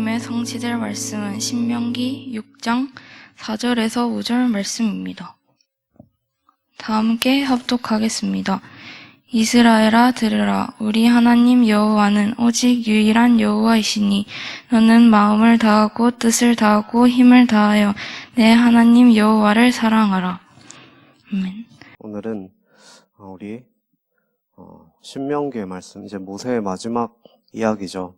다음에 성취될 말씀은 신명기 6장 4절에서 5절 말씀입니다. 다 함께 합독하겠습니다. 이스라엘아 들으라. 우리 하나님 여호와는 오직 유일한 여호와이시니 너는 마음을 다하고 뜻을 다하고 힘을 다하여 내 하나님 여호와를 사랑하라. 아멘. 오늘은 우리 신명기의 말씀, 이제 모세의 마지막 이야기죠.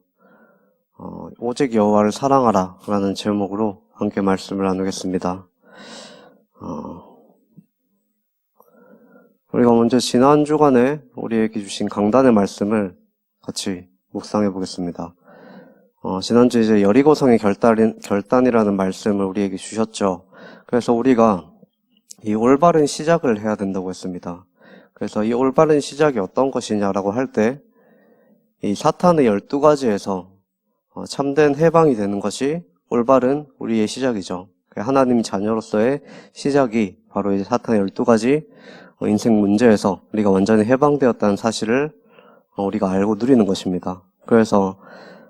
오직 여호와를 사랑하라 라는 제목으로 함께 말씀을 나누겠습니다. 우리가 먼저 지난 주간에 우리에게 주신 강단의 말씀을 같이 묵상해 보겠습니다. 지난주에 이제 여리고성의 결단이라는 말씀을 우리에게 주셨죠. 그래서 우리가 이 올바른 시작을 해야 된다고 했습니다. 그래서 이 올바른 시작이 어떤 것이냐라고 할 때 이 사탄의 12가지에서 참된 해방이 되는 것이 올바른 우리의 시작이죠. 하나님 자녀로서의 시작이 바로 이제 사탄의 12가지 인생 문제에서 우리가 완전히 해방되었다는 사실을 우리가 알고 누리는 것입니다. 그래서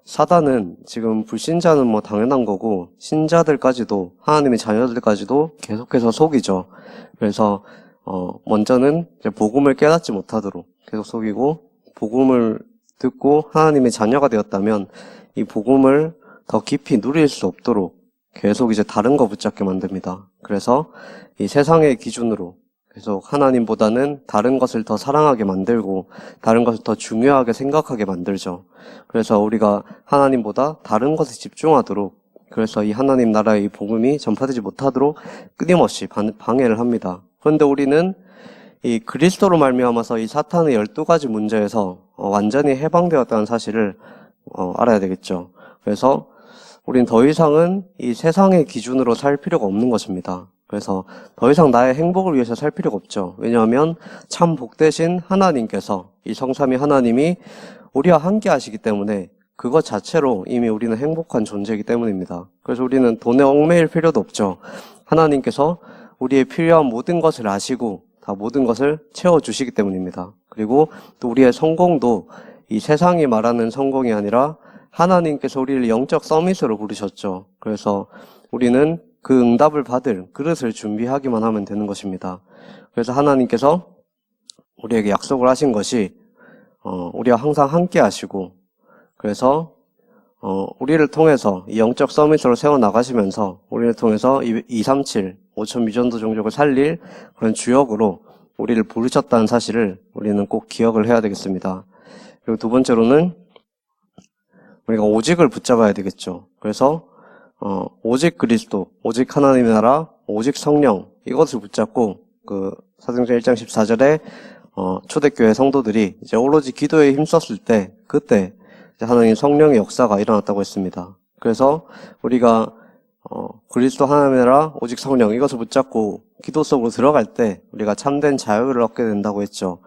사단은 지금 불신자는 뭐 당연한 거고 신자들까지도 하나님의 자녀들까지도 계속해서 속이죠. 그래서 먼저는 이제 복음을 깨닫지 못하도록 계속 속이고, 복음을 듣고 하나님의 자녀가 되었다면 이 복음을 더 깊이 누릴 수 없도록 계속 이제 다른 거 붙잡게 만듭니다. 그래서 이 세상의 기준으로 계속 하나님보다는 다른 것을 더 사랑하게 만들고 다른 것을 더 중요하게 생각하게 만들죠. 그래서 우리가 하나님보다 다른 것에 집중하도록, 그래서 이 하나님 나라의 이 복음이 전파되지 못하도록 끊임없이 방해를 합니다. 그런데 우리는 이 그리스도로 말미암아서 이 사탄의 12가지 문제에서 완전히 해방되었다는 사실을 알아야 되겠죠. 그래서 우린 더 이상은 이 세상의 기준으로 살 필요가 없는 것입니다. 그래서 더 이상 나의 행복을 위해서 살 필요가 없죠. 왜냐하면 참 복되신 하나님께서, 이 성삼위 하나님이 우리와 함께 하시기 때문에 그것 자체로 이미 우리는 행복한 존재이기 때문입니다. 그래서 우리는 돈에 얽매일 필요도 없죠. 하나님께서 우리의 필요한 모든 것을 아시고 다 모든 것을 채워주시기 때문입니다. 그리고 또 우리의 성공도 이 세상이 말하는 성공이 아니라 하나님께서 우리를 영적 서밋으로 부르셨죠. 그래서 우리는 그 응답을 받을 그릇을 준비하기만 하면 되는 것입니다. 그래서 하나님께서 우리에게 약속을 하신 것이 우리와 항상 함께 하시고, 그래서 우리를 통해서 이 영적 서밋으로 세워나가시면서 우리를 통해서 237 5천 미전도 종족을 살릴 그런 주역으로 우리를 부르셨다는 사실을 우리는 꼭 기억을 해야 되겠습니다. 그리고 두 번째로는 우리가 오직을 붙잡아야 되겠죠. 그래서 오직 그리스도, 오직 하나님의 나라, 오직 성령, 이것을 붙잡고 그 사도행전 1장 14절에 초대교회 성도들이 이제 오로지 기도에 힘썼을 때, 그때 이제 하나님 성령의 역사가 일어났다고 했습니다. 그래서 우리가 그리스도 하나님의 나라, 오직 성령, 이것을 붙잡고 기도 속으로 들어갈 때 우리가 참된 자유를 얻게 된다고 했죠.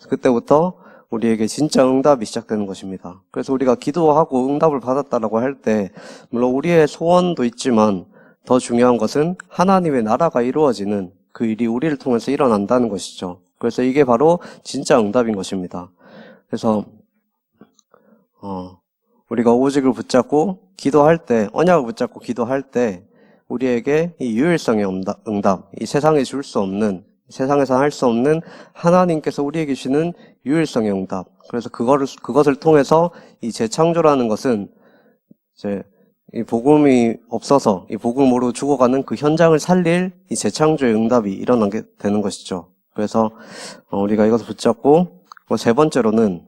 그때부터 우리에게 진짜 응답이 시작되는 것입니다. 그래서 우리가 기도하고 응답을 받았다라고 할 때 물론 우리의 소원도 있지만 더 중요한 것은 하나님의 나라가 이루어지는 그 일이 우리를 통해서 일어난다는 것이죠. 그래서 이게 바로 진짜 응답인 것입니다. 그래서 우리가 오직을 붙잡고 기도할 때, 언약을 붙잡고 기도할 때 우리에게 이 유일성의 응답, 이 세상에 줄 수 없는, 세상에서 할 수 없는 하나님께서 우리에게 주시는 유일성의 응답. 그래서 그것을 통해서 이 재창조라는 것은 이제 이 복음이 없어서 이 복음으로 죽어가는 그 현장을 살릴 이 재창조의 응답이 일어나게 되는 것이죠. 그래서 우리가 이것을 붙잡고, 세 번째로는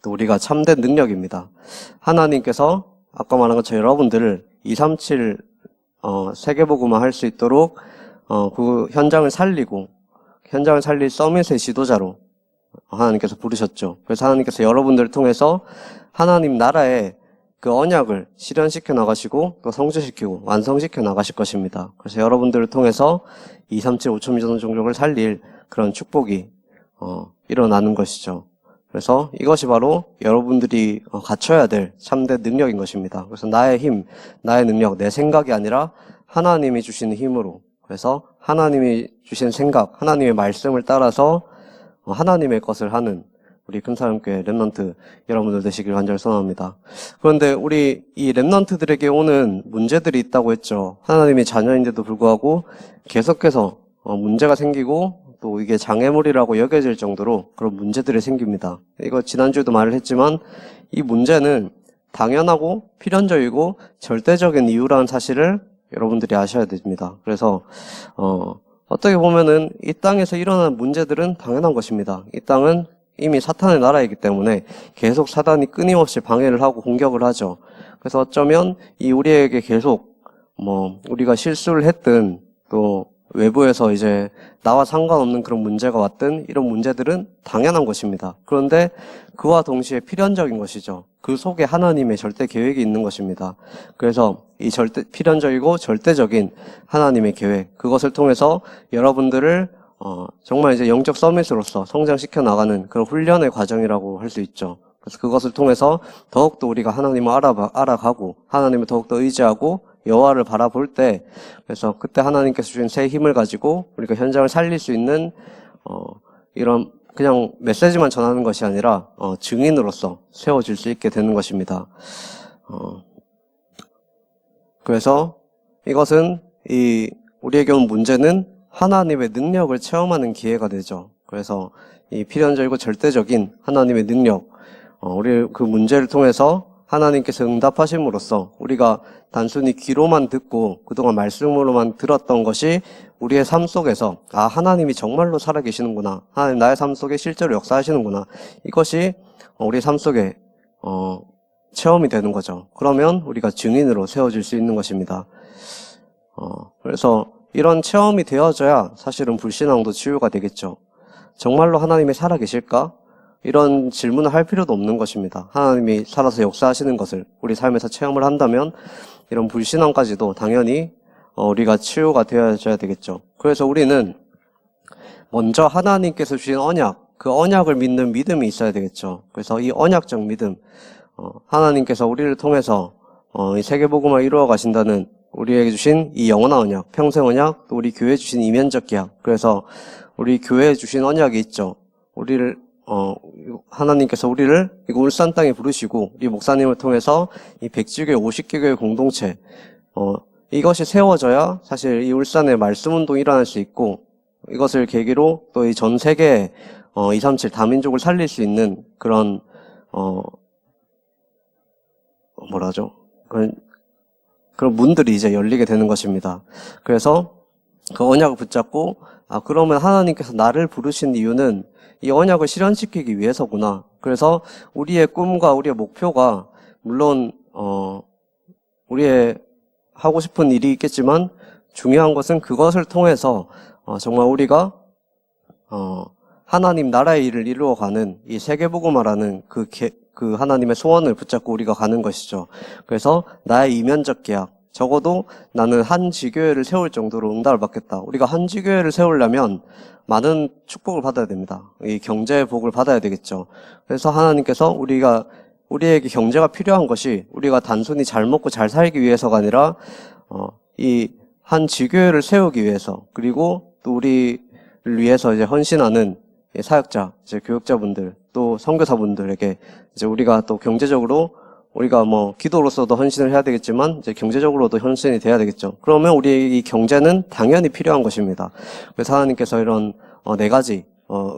또 우리가 참된 능력입니다. 하나님께서 아까 말한 것처럼 여러분들을 237 세계복음화 할 수 있도록 그 현장을 살릴 서밋의 지도자로 하나님께서 부르셨죠. 그래서 하나님께서 여러분들을 통해서 하나님 나라의 그 언약을 실현시켜 나가시고 또 성취시키고 완성시켜 나가실 것입니다. 그래서 여러분들을 통해서 237 5천 미전 종족을 살릴 그런 축복이 일어나는 것이죠. 그래서 이것이 바로 여러분들이 갖춰야 될 참된 능력인 것입니다. 그래서 나의 힘, 나의 능력, 내 생각이 아니라 하나님이 주시는 힘으로, 그래서 하나님이 주신 생각, 하나님의 말씀을 따라서 하나님의 것을 하는 우리 큰사람교회 렘넌트 여러분들 되시길 간절히 소원합니다. 그런데 우리 이 렘넌트들에게 오는 문제들이 있다고 했죠. 하나님의 자녀인데도 불구하고 계속해서 문제가 생기고 또 이게 장애물이라고 여겨질 정도로 그런 문제들이 생깁니다. 이거 지난주에도 말을 했지만 이 문제는 당연하고 필연적이고 절대적인 이유라는 사실을 여러분들이 아셔야 됩니다. 그래서 어떻게 보면은 이 땅에서 일어나는 문제들은 당연한 것입니다. 이 땅은 이미 사탄의 나라이기 때문에 계속 사단이 끊임없이 방해를 하고 공격을 하죠. 그래서 어쩌면 이 우리에게 계속 우리가 실수를 했든 또 외부에서 이제 나와 상관없는 그런 문제가 왔든 이런 문제들은 당연한 것입니다. 그런데 그와 동시에 필연적인 것이죠. 그 속에 하나님의 절대 계획이 있는 것입니다. 그래서 이 필연적이고 절대적인 하나님의 계획, 그것을 통해서 여러분들을 정말 이제 영적 서밋으로서 성장시켜 나가는 그런 훈련의 과정이라고 할 수 있죠. 그래서 그것을 통해서 더욱더 우리가 하나님을 알아가고 하나님을 더욱더 의지하고 여호와를 바라볼 때, 그래서 그때 하나님께서 주신 새 힘을 가지고 우리가 현장을 살릴 수 있는 이런 그냥 메시지만 전하는 것이 아니라 증인으로서 세워질 수 있게 되는 것입니다. 그래서 이것은 우리에게 온 문제는 하나님의 능력을 체험하는 기회가 되죠. 그래서 이 필연적이고 절대적인 하나님의 능력, 우리 그 문제를 통해서 하나님께서 응답하심으로써 우리가 단순히 귀로만 듣고 그동안 말씀으로만 들었던 것이 우리의 삶 속에서 하나님이 정말로 살아계시는구나, 하나님 나의 삶 속에 실제로 역사하시는구나, 이것이 우리 삶 속에 체험이 되는 거죠. 그러면 우리가 증인으로 세워질 수 있는 것입니다. 그래서 이런 체험이 되어져야 사실은 불신앙도 치유가 되겠죠. 정말로 하나님이 살아계실까? 이런 질문을 할 필요도 없는 것입니다. 하나님이 살아서 역사하시는 것을 우리 삶에서 체험을 한다면 이런 불신앙까지도 당연히 우리가 치유가 되어져야 되겠죠. 그래서 우리는 먼저 하나님께서 주신 언약, 그 언약을 믿는 믿음이 있어야 되겠죠. 그래서 이 언약적 믿음, 하나님께서 우리를 통해서 이 세계복음을 이루어 가신다는 우리에게 주신 이 영원한 언약, 평생 언약, 또 우리 교회에 주신 이면적 계약. 그래서 우리 교회에 주신 언약이 있죠. 하나님께서 우리를 이 울산 땅에 부르시고 우리 목사님을 통해서 이 100지교회 50개교회 공동체, 이것이 세워져야 사실 이 울산의 말씀 운동이 일어날 수 있고, 이것을 계기로 또 이 전 세계 237 다민족을 살릴 수 있는 그런 그런 문들이 이제 열리게 되는 것입니다. 그래서 그 언약을 붙잡고 그러면 하나님께서 나를 부르신 이유는 이 언약을 실현시키기 위해서구나. 그래서 우리의 꿈과 우리의 목표가 물론 우리의 하고 싶은 일이 있겠지만 중요한 것은 그것을 통해서 정말 우리가 하나님 나라의 일을 이루어가는 이 세계복음화라는 그 하나님의 소원을 붙잡고 우리가 가는 것이죠. 그래서 나의 이면적 계약, 적어도 나는 한 지교회를 세울 정도로 응답을 받겠다. 우리가 한 지교회를 세우려면 많은 축복을 받아야 됩니다. 이 경제의 복을 받아야 되겠죠. 그래서 하나님께서 우리에게 경제가 필요한 것이 우리가 단순히 잘 먹고 잘 살기 위해서가 아니라 이 한 지교회를 세우기 위해서, 그리고 또 우리를 위해서 이제 헌신하는 사역자, 이제 교육자분들, 또 선교사분들에게 이제 우리가 또 경제적으로 우리가 기도로서도 헌신을 해야 되겠지만 이제 경제적으로도 헌신이 돼야 되겠죠. 그러면 우리의 이 경제는 당연히 필요한 것입니다. 그래서 하나님께서 이런 4가지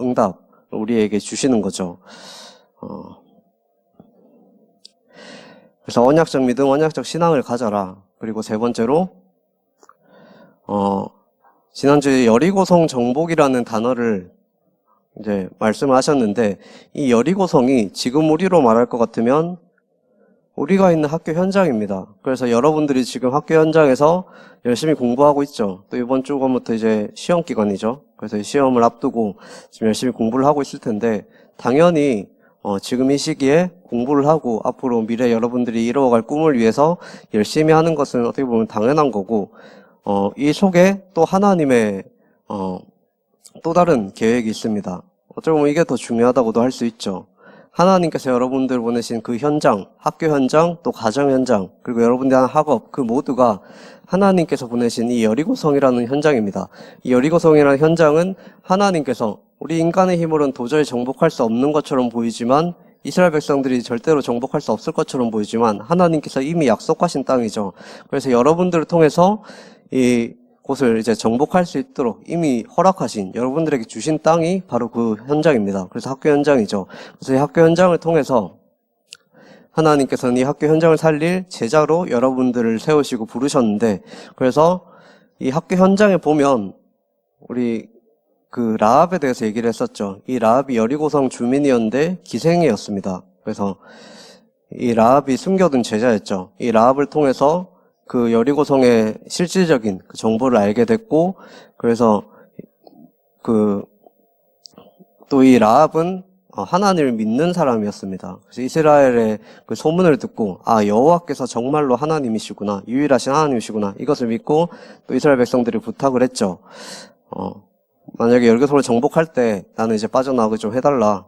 응답 우리에게 주시는 거죠. 그래서 언약적 믿음, 언약적 신앙을 가져라. 그리고 3번째로 지난주에 여리고성 정복이라는 단어를 이제 말씀을 하셨는데, 이 여리고성이 지금 우리로 말할 것 같으면 우리가 있는 학교 현장입니다. 그래서 여러분들이 지금 학교 현장에서 열심히 공부하고 있죠. 또 이번 주부터 이제 시험 기간이죠. 그래서 시험을 앞두고 지금 열심히 공부를 하고 있을 텐데, 당연히 지금 이 시기에 공부를 하고 앞으로 미래 여러분들이 이루어갈 꿈을 위해서 열심히 하는 것은 어떻게 보면 당연한 거고, 이 속에 또 하나님의 또 다른 계획이 있습니다. 어쩌면 이게 더 중요하다고도 할 수 있죠. 하나님께서 여러분들 보내신 그 현장, 학교 현장, 또 가정 현장, 그리고 여러분들이 하는 학업, 그 모두가 하나님께서 보내신 이 여리고성이라는 현장입니다. 이 여리고성이라는 현장은 하나님께서 우리 인간의 힘으로는 도저히 정복할 수 없는 것처럼 보이지만, 이스라엘 백성들이 절대로 정복할 수 없을 것처럼 보이지만 하나님께서 이미 약속하신 땅이죠. 그래서 여러분들을 통해서 이 곳을 이제 정복할 수 있도록 이미 허락하신, 여러분들에게 주신 땅이 바로 그 현장입니다. 그래서 학교 현장이죠. 그래서 이 학교 현장을 통해서 하나님께서는 이 학교 현장을 살릴 제자로 여러분들을 세우시고 부르셨는데, 그래서 이 학교 현장에 보면 우리 그 라합에 대해서 얘기를 했었죠. 이 라합이 여리고성 주민이었는데 기생이었습니다. 그래서 이 라합이 숨겨둔 제자였죠. 이 라합을 통해서 그 여리고성의 실질적인 그 정보를 알게 됐고, 그래서 또 이 라합은 하나님을 믿는 사람이었습니다. 그래서 이스라엘의 그 소문을 듣고, 여호와께서 정말로 하나님이시구나, 유일하신 하나님이시구나, 이것을 믿고 또 이스라엘 백성들이 부탁을 했죠. 만약에 여리고성을 정복할 때 나는 이제 빠져나오게 좀 해달라,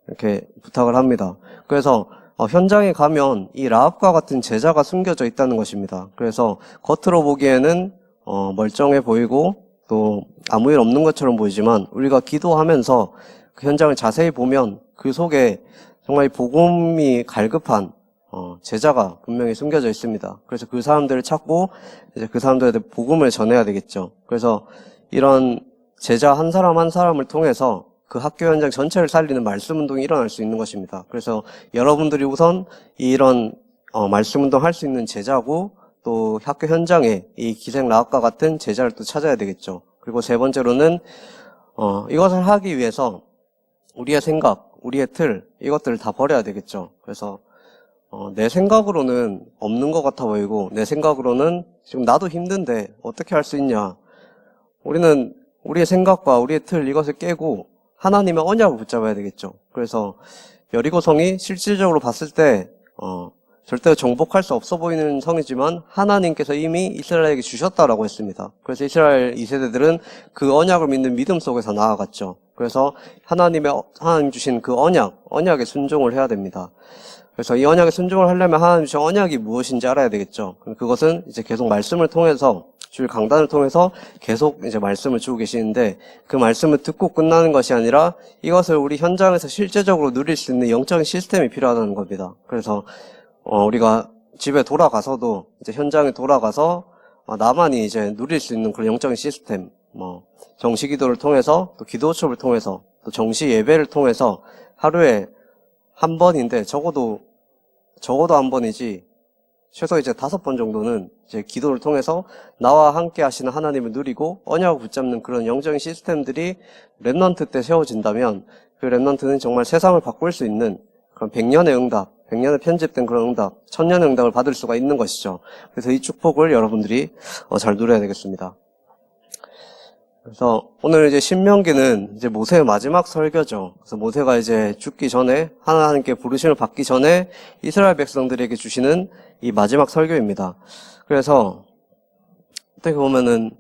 이렇게 부탁을 합니다. 그래서 현장에 가면 이 라합과 같은 제자가 숨겨져 있다는 것입니다. 그래서 겉으로 보기에는 멀쩡해 보이고 또 아무 일 없는 것처럼 보이지만, 우리가 기도하면서 그 현장을 자세히 보면 그 속에 정말 복음이 갈급한 제자가 분명히 숨겨져 있습니다. 그래서 그 사람들을 찾고 이제 그 사람들한테 복음을 전해야 되겠죠. 그래서 이런 제자 한 사람 한 사람을 통해서 그 학교 현장 전체를 살리는 말씀 운동이 일어날 수 있는 것입니다. 그래서 여러분들이 우선 이런 말씀 운동 할 수 있는 제자고, 또 학교 현장에 이 기생 라합과 같은 제자를 또 찾아야 되겠죠. 그리고 세 번째로는 이것을 하기 위해서 우리의 생각, 우리의 틀, 이것들을 다 버려야 되겠죠. 그래서 내 생각으로는 없는 것 같아 보이고, 내 생각으로는 지금 나도 힘든데 어떻게 할 수 있냐. 우리는 우리의 생각과 우리의 틀, 이것을 깨고 하나님의 언약을 붙잡아야 되겠죠. 그래서 여리고성이 실질적으로 봤을 때 절대로 정복할 수 없어 보이는 성이지만 하나님께서 이미 이스라엘에게 주셨다라고 했습니다. 그래서 이스라엘 2세대들은 그 언약을 믿는 믿음 속에서 나아갔죠. 그래서 하나님 주신 그 언약에 순종을 해야 됩니다. 그래서 이 언약에 순종을 하려면 하나님 주신 언약이 무엇인지 알아야 되겠죠. 그것은 이제 계속 말씀을 통해서, 주일 강단을 통해서 계속 이제 말씀을 주고 계시는데, 그 말씀을 듣고 끝나는 것이 아니라 이것을 우리 현장에서 실제적으로 누릴 수 있는 영적인 시스템이 필요하다는 겁니다. 그래서 우리가 집에 돌아가서도 이제 현장에 돌아가서 나만이 이제 누릴 수 있는 그런 영적인 시스템, 정시 기도를 통해서, 또 기도 수업을 통해서, 또 정시 예배를 통해서 하루에 한 번인데 적어도 한 번이지 최소 이제 5번 정도는 이제 기도를 통해서 나와 함께 하시는 하나님을 누리고 언약을 붙잡는 그런 영적인 시스템들이 렘넌트 때 세워진다면, 그 렘넌트는 정말 세상을 바꿀 수 있는 그런 100년의 응답, 100년에 편집된 그런 응답, 1000년의 응답을 받을 수가 있는 것이죠. 그래서 이 축복을 여러분들이 잘 누려야 되겠습니다. 그래서 오늘 이제 신명기는 이제 모세의 마지막 설교죠. 그래서 모세가 이제 죽기 전에, 하나님께 부르심을 받기 전에 이스라엘 백성들에게 주시는 이 마지막 설교입니다. 그래서 어떻게 보면은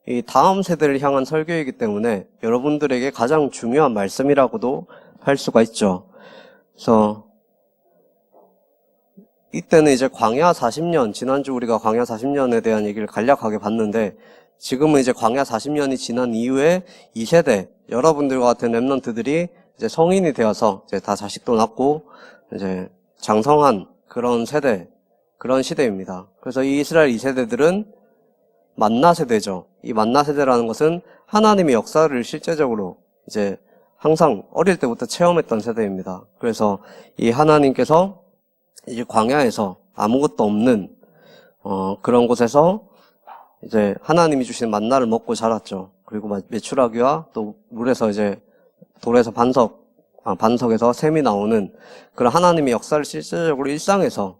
이 다음 세대를 향한 설교이기 때문에 여러분들에게 가장 중요한 말씀이라고도 할 수가 있죠. 그래서 이때는 이제 광야 40년, 지난주 우리가 광야 40년에 대한 얘기를 간략하게 봤는데, 지금은 이제 광야 40년이 지난 이후에 2세대, 여러분들과 같은 렘넌트들이 이제 성인이 되어서 이제 다 자식도 낳고 이제 장성한 그런 세대, 그런 시대입니다. 그래서 이 이스라엘 2세대들은 만나 세대죠. 이 만나 세대라는 것은 하나님의 역사를 실제적으로 이제 항상 어릴 때부터 체험했던 세대입니다. 그래서 이 하나님께서 이제 광야에서 아무것도 없는 그런 곳에서 이제 하나님이 주신 만나를 먹고 자랐죠. 그리고 메추라기와 또 물에서 이제 돌에서 반석에서 샘이 나오는 그런 하나님의 역사를 실제적으로 일상에서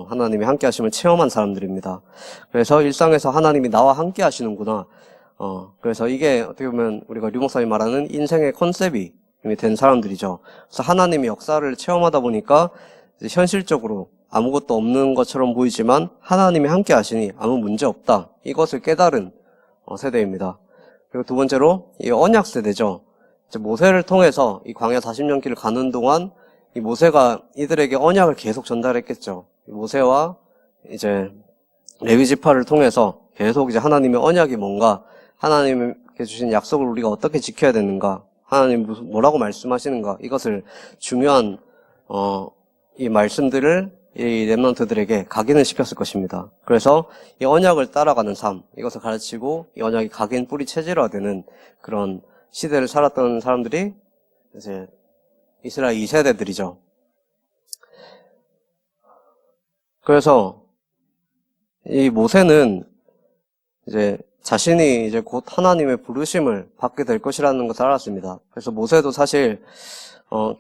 하나님이 함께 하심을 체험한 사람들입니다. 그래서 일상에서 하나님이 나와 함께 하시는구나. 그래서 이게 어떻게 보면 우리가 류 목사님 말하는 인생의 컨셉이 이미 된 사람들이죠. 그래서 하나님의 역사를 체험하다 보니까 이제 현실적으로 아무것도 없는 것처럼 보이지만 하나님이 함께 하시니 아무 문제 없다. 이것을 깨달은 세대입니다. 그리고 두 번째로 이 언약 세대죠. 이제 모세를 통해서 이 광야 40년 길을 가는 동안 이 모세가 이들에게 언약을 계속 전달했겠죠. 모세와 이제 레위 지파를 통해서 계속 이제 하나님의 언약이 뭔가, 하나님께 주신 약속을 우리가 어떻게 지켜야 되는가, 하나님 뭐라고 말씀하시는가, 이것을 중요한 이 말씀들을 이 렘넌트들에게 각인을 시켰을 것입니다. 그래서 이 언약을 따라가는 삶, 이것을 가르치고 이 언약이 각인 뿌리 체질화되는 그런 시대를 살았던 사람들이 이제 이스라엘 2세대들이죠. 그래서 이 모세는 이제 자신이 이제 곧 하나님의 부르심을 받게 될 것이라는 것을 알았습니다. 그래서 모세도 사실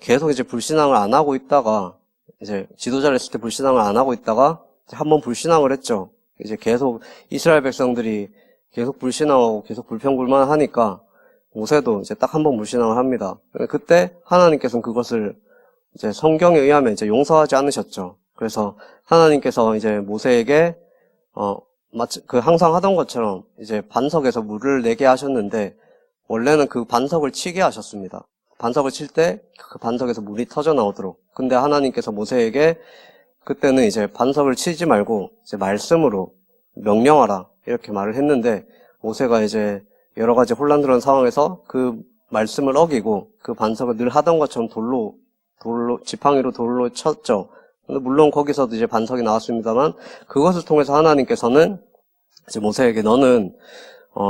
계속 이제 불신앙을 안 하고 있다가, 이제 지도자를 했을 때 불신앙을 안 하고 있다가 한번 불신앙을 했죠. 이제 계속 이스라엘 백성들이 계속 불신앙하고 계속 불평불만하니까 모세도 이제 딱 한 번 불신앙을 합니다. 그때 하나님께서는 그것을 이제 성경에 의하면 이제 용서하지 않으셨죠. 그래서 하나님께서 이제 모세에게 마치 그 항상 하던 것처럼 이제 반석에서 물을 내게 하셨는데, 원래는 그 반석을 치게 하셨습니다. 반석을 칠 때 그 반석에서 물이 터져 나오도록. 근데 하나님께서 모세에게 그때는 이제 반석을 치지 말고 이제 말씀으로 명령하라, 이렇게 말을 했는데, 모세가 이제 여러 가지 혼란스러운 상황에서 그 말씀을 어기고 그 반석을 늘 하던 것처럼 지팡이로 돌로 쳤죠. 근데 물론 거기서도 이제 반석이 나왔습니다만, 그것을 통해서 하나님께서는 이제 모세에게 너는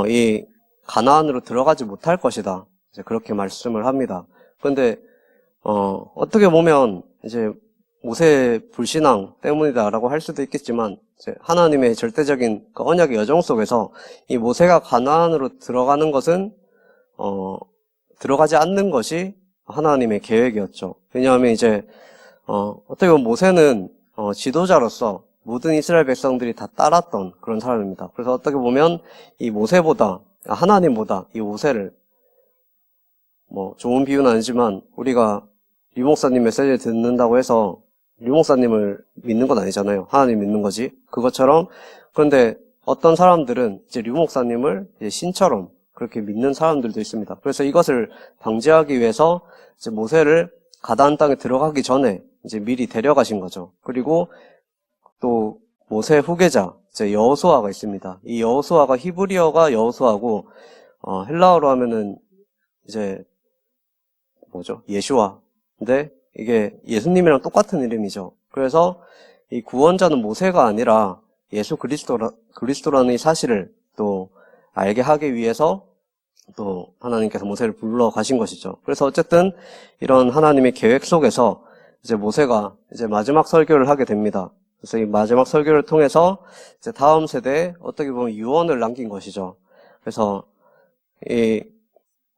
이 가나안으로 들어가지 못할 것이다, 이제 그렇게 말씀을 합니다. 그런데 어떻게 보면 이제 모세의 불신앙 때문이다라고 할 수도 있겠지만, 이제 하나님의 절대적인 그 언약의 여정 속에서 이 모세가 가나안으로 들어가는 것은 들어가지 않는 것이 하나님의 계획이었죠. 왜냐하면 이제 어떻게 보면 모세는 지도자로서 모든 이스라엘 백성들이 다 따랐던 그런 사람입니다. 그래서 어떻게 보면 이 모세보다, 하나님보다 이 모세를, 뭐 좋은 비유는 아니지만 우리가 류 목사님 메시지를 듣는다고 해서 류 목사님을 믿는 건 아니잖아요. 하나님 믿는 거지. 그것처럼. 그런데 어떤 사람들은 이제 류 목사님을 이제 신처럼 그렇게 믿는 사람들도 있습니다. 그래서 이것을 방지하기 위해서 이제 모세를 가나안 땅에 들어가기 전에 이제 미리 데려가신 거죠. 그리고 또 모세 후계자 이제 여호수아가 있습니다. 이 여호수아가 히브리어가 여호수아고 헬라어로 하면은 이제 뭐죠? 예슈아. 근데 이게 예수님이랑 똑같은 이름이죠. 그래서 이 구원자는 모세가 아니라 예수 그리스도라는 이 사실을 또 알게 하기 위해서 또 하나님께서 모세를 불러 가신 것이죠. 그래서 어쨌든 이런 하나님의 계획 속에서 이제 모세가 이제 마지막 설교를 하게 됩니다. 그래서 이 마지막 설교를 통해서 이제 다음 세대에 어떻게 보면 유언을 남긴 것이죠. 그래서 이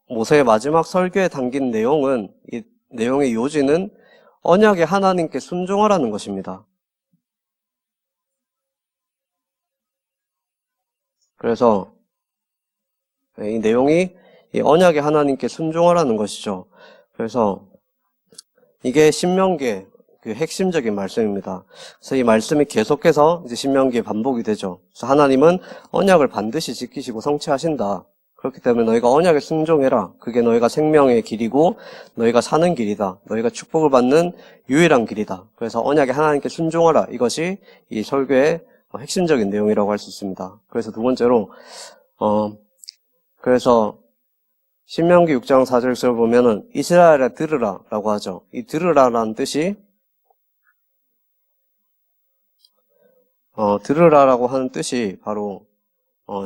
모세의 마지막 설교에 담긴 내용은, 이 내용의 요지는 언약의 하나님께 순종하라는 것입니다. 그래서 이 내용이 이 언약의 하나님께 순종하라는 것이죠. 그래서 이게 신명기의 그 핵심적인 말씀입니다. 그래서 이 말씀이 계속해서 이제 신명기에 반복이 되죠. 그래서 하나님은 언약을 반드시 지키시고 성취하신다. 그렇기 때문에 너희가 언약에 순종해라. 그게 너희가 생명의 길이고 너희가 사는 길이다. 너희가 축복을 받는 유일한 길이다. 그래서 언약에 하나님께 순종하라. 이것이 이 설교의 핵심적인 내용이라고 할 수 있습니다. 그래서 두 번째로 그래서 신명기 6장 4절을 보면은 이스라엘아 들으라 라고 하죠. 이 들으라라는 뜻이 들으라라고 하는 뜻이 바로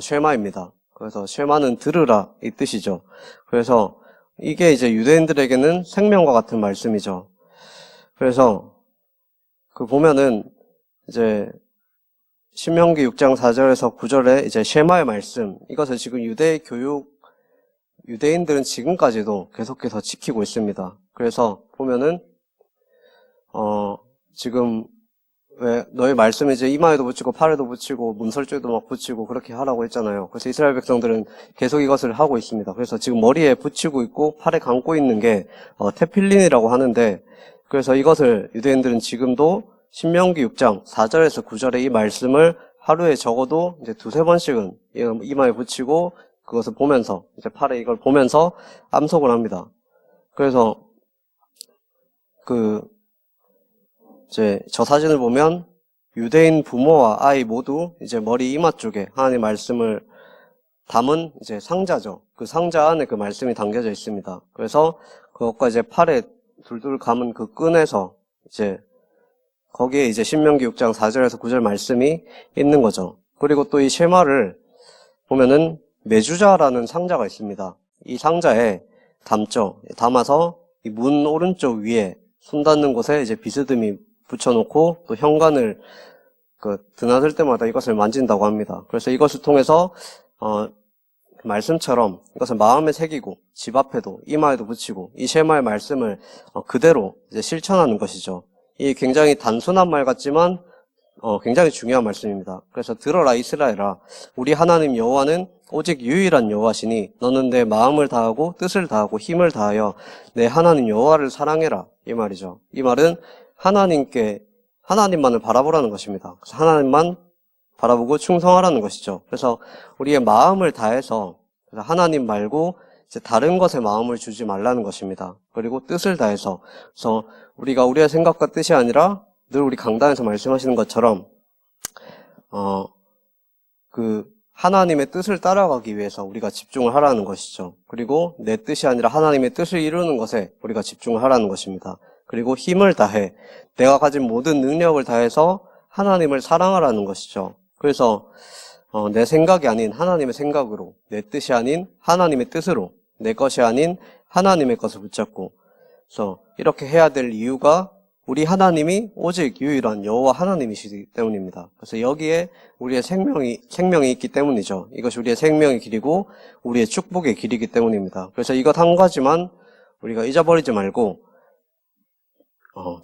쉐마입니다. 그래서 쉐마는 들으라 이 뜻이죠. 그래서 이게 이제 유대인들에게는 생명과 같은 말씀이죠. 그래서 그 보면은 이제 신명기 6장 4절에서 9절에 이제 쉐마의 말씀, 이것을 지금 유대인들은 지금까지도 계속해서 지키고 있습니다. 그래서 보면은 지금 왜 너희 말씀이 이제 이마에도 붙이고 팔에도 붙이고 문설주에도 막 붙이고 그렇게 하라고 했잖아요. 그래서 이스라엘 백성들은 계속 이것을 하고 있습니다. 그래서 지금 머리에 붙이고 있고 팔에 감고 있는 게 테필린이라고 하는데, 그래서 이것을 유대인들은 지금도 신명기 6장 4절에서 9절의 이 말씀을 하루에 적어도 이제 두세 번씩은 이마에 붙이고 그것을 보면서 이제 팔에 이걸 보면서 암송을 합니다. 그래서 그 이제 저 사진을 보면 유대인 부모와 아이 모두 이제 머리 이마 쪽에 하나님 말씀을 담은 이제 상자죠. 그 상자 안에 그 말씀이 담겨져 있습니다. 그래서 그것과 이제 팔에 둘둘 감은 그 끈에서 이제 거기에 이제 신명기 6장 4절에서 9절 말씀이 있는 거죠. 그리고 또 이 쉐마를 보면은 메주자라는 상자가 있습니다. 이 상자에 담아서 이 문 오른쪽 위에 손 닿는 곳에 이제 비스듬히 붙여놓고 또 현관을 드나들 때마다 이것을 만진다고 합니다. 그래서 이것을 통해서 말씀처럼 이것을 마음에 새기고 집 앞에도 이마에도 붙이고 이 쉐마의 말씀을 그대로 이제 실천하는 것이죠. 이 굉장히 단순한 말 같지만 굉장히 중요한 말씀입니다. 그래서 들어라 이스라엘아, 우리 하나님 여호와는 오직 유일한 여호와시니 너는 내 마음을 다하고 뜻을 다하고 힘을 다하여 내 하나님 여호와를 사랑해라, 이 말이죠. 이 말은 하나님만을 바라보라는 것입니다. 그래서 하나님만 바라보고 충성하라는 것이죠. 그래서 우리의 마음을 다해서 하나님 말고 이제 다른 것에 마음을 주지 말라는 것입니다. 그리고 뜻을 다해서, 그래서 우리가 우리의 생각과 뜻이 아니라 늘 우리 강단에서 말씀하시는 것처럼 하나님의 뜻을 따라가기 위해서 우리가 집중을 하라는 것이죠. 그리고 내 뜻이 아니라 하나님의 뜻을 이루는 것에 우리가 집중을 하라는 것입니다. 그리고 힘을 다해 내가 가진 모든 능력을 다해서 하나님을 사랑하라는 것이죠. 그래서 내 생각이 아닌 하나님의 생각으로, 내 뜻이 아닌 하나님의 뜻으로, 내 것이 아닌 하나님의 것을 붙잡고, 그래서 이렇게 해야 될 이유가 우리 하나님이 오직 유일한 여호와 하나님이시기 때문입니다. 그래서 여기에 우리의 생명이 있기 때문이죠. 이것이 우리의 생명의 길이고 우리의 축복의 길이기 때문입니다. 그래서 이것 한 가지만 우리가 잊어버리지 말고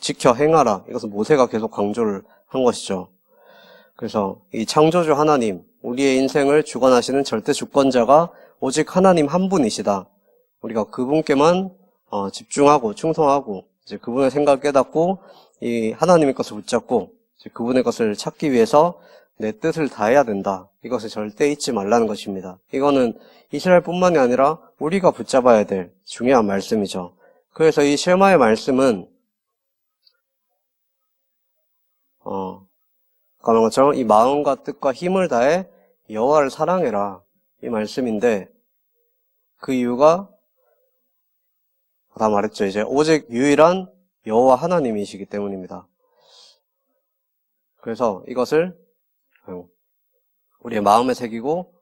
지켜 행하라. 이것은 모세가 계속 강조를 한 것이죠. 그래서 이 창조주 하나님, 우리의 인생을 주관하시는 절대 주권자가 오직 하나님 한 분이시다. 우리가 그분께만 집중하고 충성하고 이제 그분의 생각을 깨닫고 이 하나님의 것을 붙잡고 이제 그분의 것을 찾기 위해서 내 뜻을 다해야 된다. 이것을 절대 잊지 말라는 것입니다. 이거는 이스라엘뿐만이 아니라 우리가 붙잡아야 될 중요한 말씀이죠. 그래서 이 쉐마의 말씀은 가는 것처럼 이 마음과 뜻과 힘을 다해 여호와를 사랑해라, 이 말씀인데 그 이유가 다 말했죠. 이제 오직 유일한 여호와 하나님이시기 때문입니다. 그래서 이것을 우리의 마음에 새기고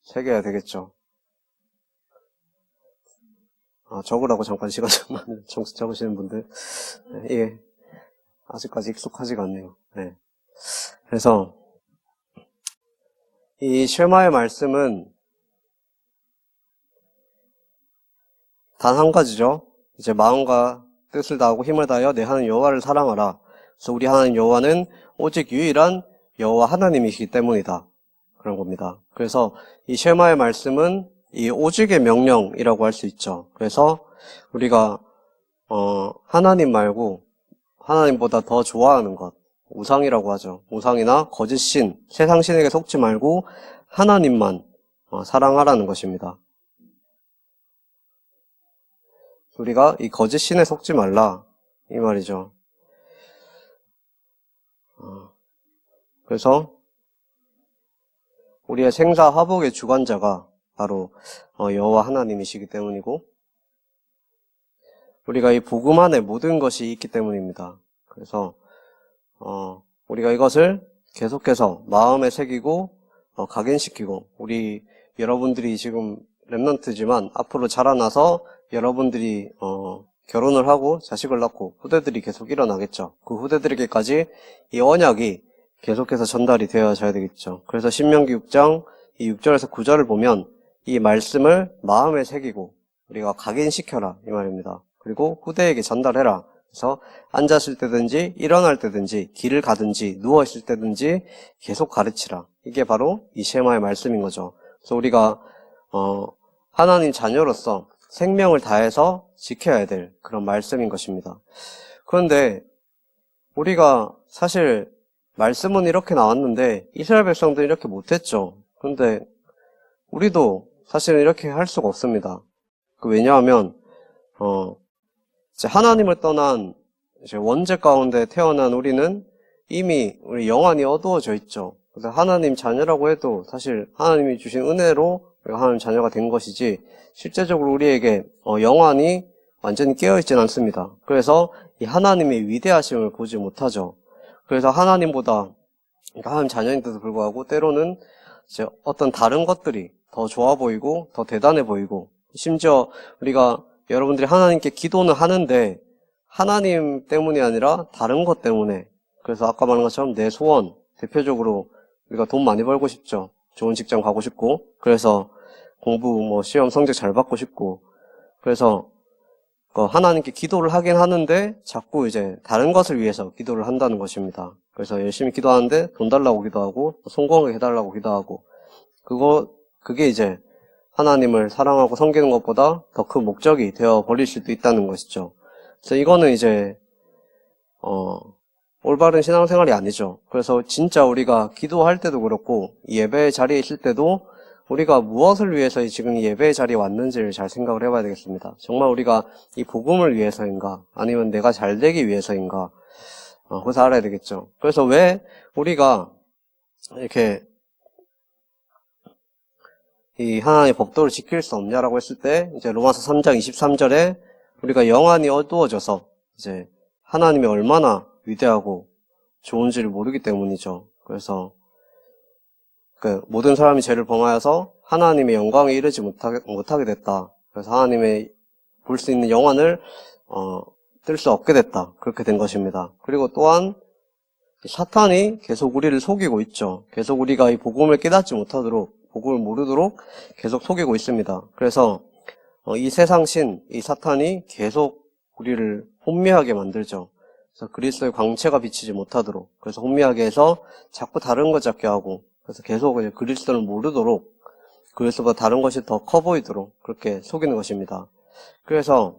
새겨야 되겠죠. 적으라고 잠깐 시간 좀 적으시는 분들, 예, 아직까지 익숙하지가 않네요. 네. 그래서 이 쉐마의 말씀은 단 한 가지죠. 이제 마음과 뜻을 다하고 힘을 다하여 내 하나님 여호와를 사랑하라. 그래서 우리 하나님 여호와는 오직 유일한 여호와 하나님이시기 때문이다. 그런 겁니다. 그래서 이 쉐마의 말씀은 이 오직의 명령이라고 할 수 있죠. 그래서 우리가 하나님 말고 하나님보다 더 좋아하는 것, 우상이라고 하죠. 우상이나 거짓 신, 세상 신에게 속지 말고 하나님만 사랑하라는 것입니다. 우리가 이 거짓 신에 속지 말라, 이 말이죠. 그래서 우리의 생사 화복의 주관자가 바로 여호와 하나님이시기 때문이고 우리가 이 복음 안에 모든 것이 있기 때문입니다. 그래서 우리가 이것을 계속해서 마음에 새기고 각인시키고 우리 여러분들이 지금 렘넌트지만 앞으로 자라나서 여러분들이 결혼을 하고 자식을 낳고 후대들이 계속 일어나겠죠. 그 후대들에게까지 이 언약이 계속해서 전달이 되어져야 되겠죠. 그래서 신명기 6장 이 6절에서 9절을 보면 이 말씀을 마음에 새기고 우리가 각인시켜라, 이 말입니다. 그리고 후대에게 전달해라. 그래서 앉았을 때든지 일어날 때든지 길을 가든지 누워있을 때든지 계속 가르치라. 이게 바로 이 쉐마의 말씀인 거죠. 그래서 우리가 하나님 자녀로서 생명을 다해서 지켜야 될 그런 말씀인 것입니다. 그런데 우리가 사실 말씀은 이렇게 나왔는데 이스라엘 백성들은 이렇게 못했죠. 그런데 우리도 사실은 이렇게 할 수가 없습니다. 왜냐하면, 이제 하나님을 떠난 이제 원죄 가운데 태어난 우리는 이미 우리 영안이 어두워져 있죠. 그래서 하나님 자녀라고 해도 사실 하나님이 주신 은혜로 우리가 하나님 자녀가 된 것이지, 실제적으로 우리에게 영안이 완전히 깨어있지는 않습니다. 그래서 이 하나님의 위대하심을 보지 못하죠. 그래서 하나님보다, 그러니까 하나님 자녀인데도 불구하고 때로는 이제 어떤 다른 것들이 더 좋아 보이고 더 대단해 보이고, 심지어 우리가 여러분들이 하나님께 기도는 하는데 하나님 때문이 아니라 다른 것 때문에, 그래서 아까 말한 것처럼 내 소원, 대표적으로 우리가 돈 많이 벌고 싶죠. 좋은 직장 가고 싶고, 그래서 공부 시험 성적 잘 받고 싶고, 그래서 하나님께 기도를 하긴 하는데 자꾸 이제 다른 것을 위해서 기도를 한다는 것입니다. 그래서 열심히 기도하는데 돈 달라고 기도하고 성공하게 해달라고 기도하고, 그게 이제 하나님을 사랑하고 섬기는 것보다 더 큰 목적이 되어 버릴 수도 있다는 것이죠. 그래서 이거는 이제 올바른 신앙생활이 아니죠. 그래서 진짜 우리가 기도할 때도 그렇고 예배 자리에 있을 때도 우리가 무엇을 위해서 지금 이 예배의 자리에 왔는지를 잘 생각을 해봐야 되겠습니다. 정말 우리가 이 복음을 위해서인가, 아니면 내가 잘 되기 위해서인가, 그것을 알아야 되겠죠. 그래서 왜 우리가 이렇게 이 하나님의 법도를 지킬 수 없냐라고 했을 때, 이제 로마서 3장 23절에 우리가 영안이 어두워져서 이제 하나님이 얼마나 위대하고 좋은지를 모르기 때문이죠. 그래서 모든 사람이 죄를 범하여서 하나님의 영광에 이르지 못하게 됐다. 그래서 하나님의 볼 수 있는 영안을 뜰 수 없게 됐다. 그렇게 된 것입니다. 그리고 또한 사탄이 계속 우리를 속이고 있죠. 계속 우리가 이 복음을 깨닫지 못하도록, 복음을 모르도록 계속 속이고 있습니다. 그래서 이 세상신, 이 사탄이 계속 우리를 혼미하게 만들죠. 그래서 그리스도의 광채가 비치지 못하도록, 그래서 혼미하게 해서 자꾸 다른 것 잡게 하고, 그래서 계속 이제 그리스도를 모르도록, 그리스도보다 다른 것이 더 커 보이도록 그렇게 속이는 것입니다. 그래서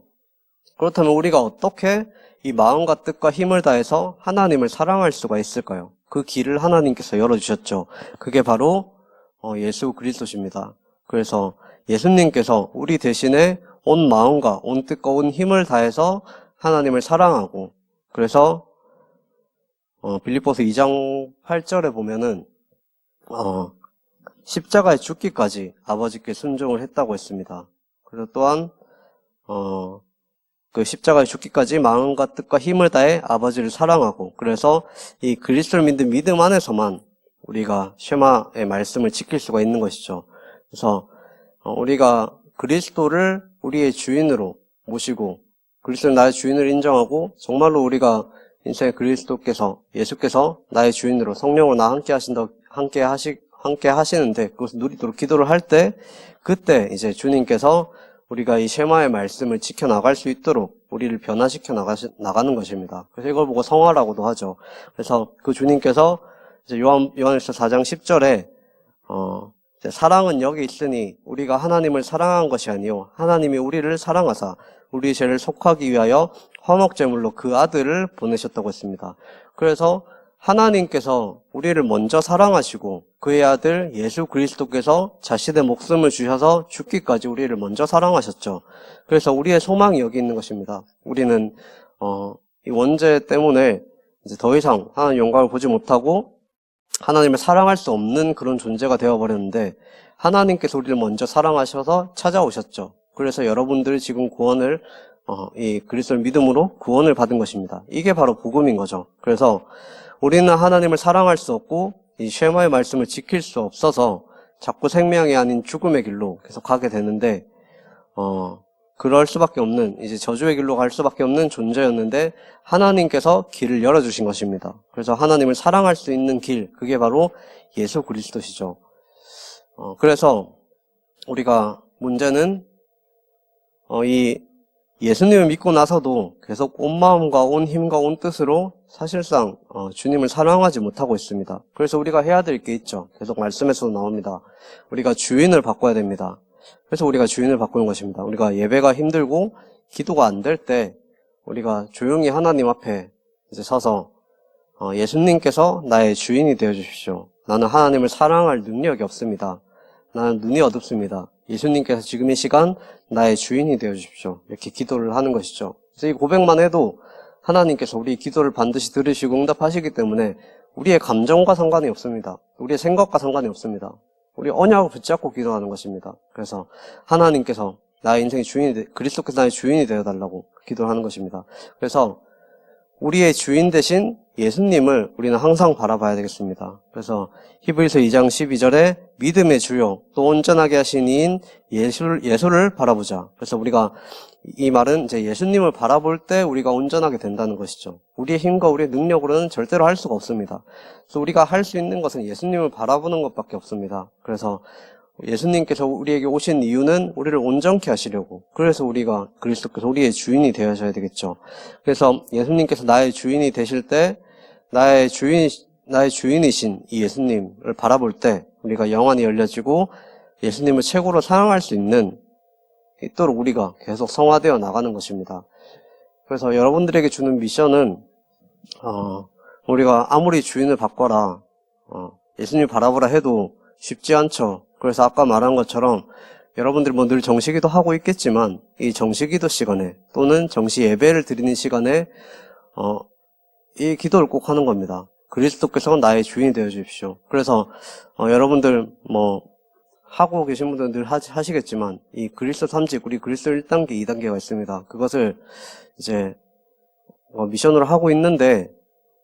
그렇다면 우리가 어떻게 이 마음과 뜻과 힘을 다해서 하나님을 사랑할 수가 있을까요? 그 길을 하나님께서 열어주셨죠. 그게 바로 예수 그리스도십니다. 그래서 예수님께서 우리 대신에 온 마음과 온 뜻과 온 힘을 다해서 하나님을 사랑하고, 그래서 빌립보서 2장 8절에 보면은 십자가에 죽기까지 아버지께 순종을 했다고 했습니다. 그래서 또한 그 십자가에 죽기까지 마음과 뜻과 힘을 다해 아버지를 사랑하고, 그래서 이 그리스도를 믿는 믿음 안에서만 우리가 쉐마의 말씀을 지킬 수가 있는 것이죠. 그래서 우리가 그리스도를 우리의 주인으로 모시고, 그리스도를 나의 주인을 인정하고, 정말로 우리가 인생의 그리스도께서, 예수께서 나의 주인으로 성령으로 나와 함께 하시는데 그것을 누리도록 기도를 할 때, 그때 이제 주님께서 우리가 이 쉐마의 말씀을 지켜나갈 수 있도록 우리를 변화시켜 나가는 것입니다. 그래서 이걸 보고 성화라고도 하죠. 그래서 그 주님께서 이제 요한일서 4장 10절에 사랑은 여기 있으니 우리가 하나님을 사랑한 것이 아니요 하나님이 우리를 사랑하사 우리 죄를 속하기 위하여 화목제물로 그 아들을 보내셨다고 했습니다. 그래서 하나님께서 우리를 먼저 사랑하시고 그의 아들 예수 그리스도께서 자신의 목숨을 주셔서 죽기까지 우리를 먼저 사랑하셨죠. 그래서 우리의 소망이 여기 있는 것입니다. 우리는 이 원죄 때문에 이제 더 이상 하나님 영광을 보지 못하고 하나님을 사랑할 수 없는 그런 존재가 되어버렸는데, 하나님께서 우리를 먼저 사랑하셔서 찾아오셨죠. 그래서 여러분들이 지금 구원을 이 그리스도를 믿음으로 구원을 받은 것입니다. 이게 바로 복음인 거죠. 그래서 우리는 하나님을 사랑할 수 없고 이 쉐마의 말씀을 지킬 수 없어서 자꾸 생명이 아닌 죽음의 길로 계속 가게 되는데, 그럴 수밖에 없는, 이제 저주의 길로 갈 수밖에 없는 존재였는데 하나님께서 길을 열어주신 것입니다. 그래서 하나님을 사랑할 수 있는 길, 그게 바로 예수 그리스도시죠. 그래서 우리가 문제는 이 예수님을 믿고 나서도 계속 온 마음과 온 힘과 온 뜻으로 사실상 주님을 사랑하지 못하고 있습니다. 그래서 우리가 해야 될 게 있죠. 계속 말씀에서도 나옵니다. 우리가 주인을 바꿔야 됩니다. 그래서 우리가 주인을 바꾸는 것입니다. 우리가 예배가 힘들고 기도가 안 될 때 우리가 조용히 하나님 앞에 이제 서서 예수님께서 나의 주인이 되어 주십시오. 나는 하나님을 사랑할 능력이 없습니다. 나는 눈이 어둡습니다. 예수님께서 지금 이 시간 나의 주인이 되어 주십시오. 이렇게 기도를 하는 것이죠. 그래서 이 고백만 해도 하나님께서 우리 기도를 반드시 들으시고 응답하시기 때문에 우리의 감정과 상관이 없습니다. 우리의 생각과 상관이 없습니다. 우리 언약을 붙잡고 기도하는 것입니다. 그래서 하나님께서 나의 인생의 그리스도께서 나의 주인이 되어달라고 기도를 하는 것입니다. 그래서 우리의 주인 대신 예수님을 우리는 항상 바라봐야 되겠습니다. 그래서 히브리서 2장 12절에 믿음의 주요 또 온전하게 하신 이인 예수를 바라보자. 그래서 우리가 이 말은 이제 예수님을 바라볼 때 우리가 온전하게 된다는 것이죠. 우리의 힘과 우리의 능력으로는 절대로 할 수가 없습니다. 그래서 우리가 할 수 있는 것은 예수님을 바라보는 것밖에 없습니다. 그래서 예수님께서 우리에게 오신 이유는 우리를 온전케 하시려고. 그래서 그리스도께서 우리의 주인이 되어셔야 되겠죠. 그래서 예수님께서 나의 주인이 되실 때 나의 주인이신 이 예수님을 바라볼 때 우리가 영안이 열려지고 예수님을 최고로 사랑할 수 있도록 우리가 계속 성화되어 나가는 것입니다. 그래서 여러분들에게 주는 미션은 우리가 아무리 주인을 바꿔라 예수님 바라보라 해도 쉽지 않죠. 그래서 아까 말한 것처럼 여러분들이 늘 정시기도 하고 있겠지만 이 정시기도 시간에 또는 정시 예배를 드리는 시간에 이 기도를 꼭 하는 겁니다. 그리스도께서 나의 주인이 되어 주십시오. 그래서 여러분들 하고 계신 분들은 늘 하시겠지만 이 그리스도 3직 우리 그리스도 1단계 2단계가 있습니다. 그것을 이제 미션으로 하고 있는데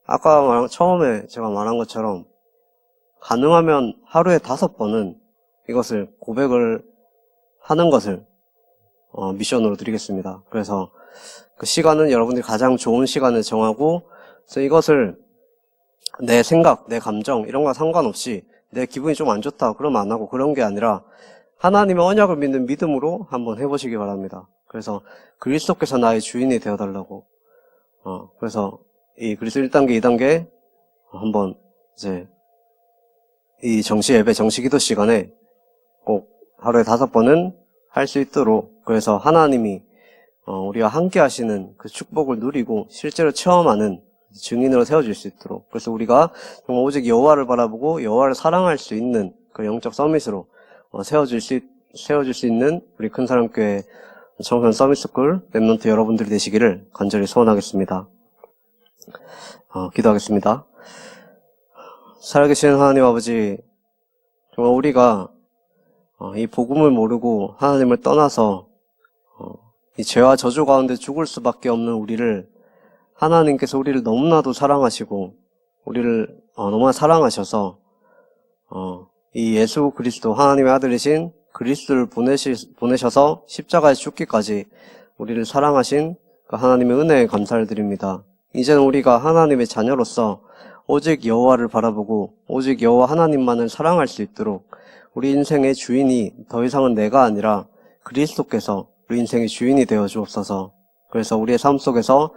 아까 처음에 제가 말한 것처럼 가능하면 하루에 5번은 이것을 고백을 하는 것을 미션으로 드리겠습니다. 그래서 그 시간은 여러분들이 가장 좋은 시간을 정하고 그래서 이것을 내 생각, 내 감정 이런 거와 상관없이 내 기분이 좀 안 좋다 그러면 안 하고 그런 게 아니라 하나님의 언약을 믿는 믿음으로 한번 해보시기 바랍니다. 그래서 그리스도께서 나의 주인이 되어달라고 그래서 이 그리스도 1단계, 2단계 한번 이제 이 정시 예배, 정시 기도 시간에 꼭 하루에 5번은 할 수 있도록 그래서 하나님이 우리와 함께 하시는 그 축복을 누리고 실제로 체험하는 증인으로 세워질 수 있도록 그래서 우리가 정말 오직 여호와를 바라보고 여호와를 사랑할 수 있는 그 영적 서밋으로 세워질 수 있는 우리 큰사랑교회 청소년 서밋스쿨 랩넌트 여러분들이 되시기를 간절히 소원하겠습니다. 기도하겠습니다. 살아계신 하나님 아버지, 정말 우리가 이 복음을 모르고 하나님을 떠나서 이 죄와 저주 가운데 죽을 수밖에 없는 우리를 하나님께서 우리를 너무나도 사랑하시고 우리를 너무나 사랑하셔서 이 예수 그리스도 하나님의 아들이신 그리스도를 보내셔서 십자가에 죽기까지 우리를 사랑하신 그 하나님의 은혜에 감사를 드립니다. 이제는 우리가 하나님의 자녀로서 오직 여호와를 바라보고 오직 여호와 하나님만을 사랑할 수 있도록 우리 인생의 주인이 더 이상은 내가 아니라 그리스도께서 우리 인생의 주인이 되어 주옵소서. 그래서 우리의 삶 속에서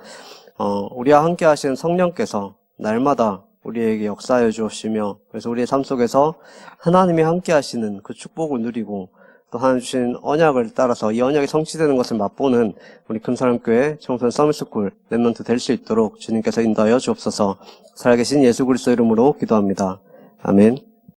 우리와 함께 하시는 성령께서 날마다 우리에게 역사하여 주옵시며 그래서 우리의 삶 속에서 하나님이 함께 하시는 그 축복을 누리고 또 하나님 주신 언약을 따라서 이 언약이 성취되는 것을 맛보는 우리 금사람교회 청소년 서밋스쿨 랩넌트 될 수 있도록 주님께서 인도하여 주옵소서. 살아계신 예수 그리스도 이름으로 기도합니다. 아멘.